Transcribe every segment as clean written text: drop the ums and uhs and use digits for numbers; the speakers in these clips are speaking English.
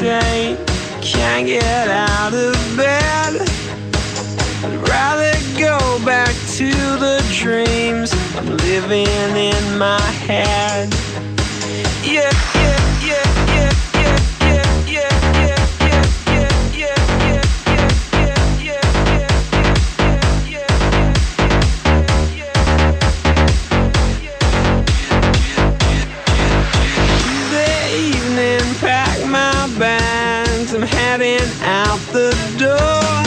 say, can't get out of bed. I'd rather go back to the dreams I'm living in my head. Yeah, yeah, yeah, yeah, yeah, yeah, yeah, yeah, yeah, yeah, yeah, yeah, yeah, yeah. The evening, pack my bags, I'm heading out the door.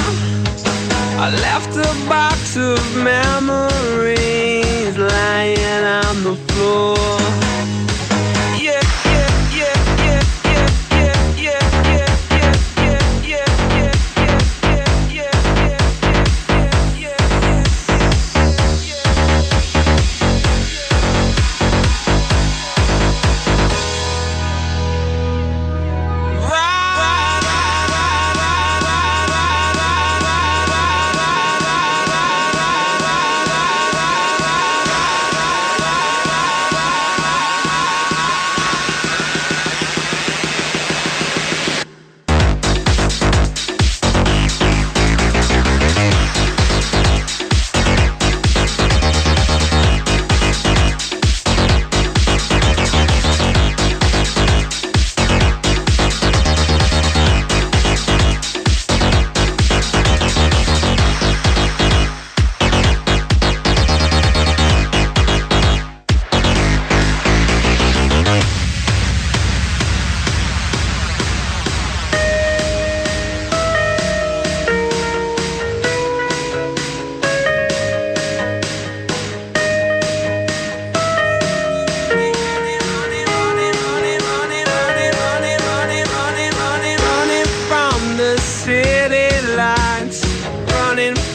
I left a box of memories lying on the floor. Yeah, yeah, yeah, yeah, yeah, yeah, yeah, yeah, yeah, yeah, yeah, yeah,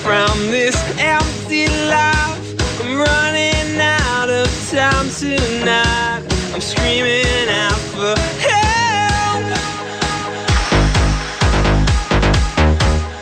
from this empty life.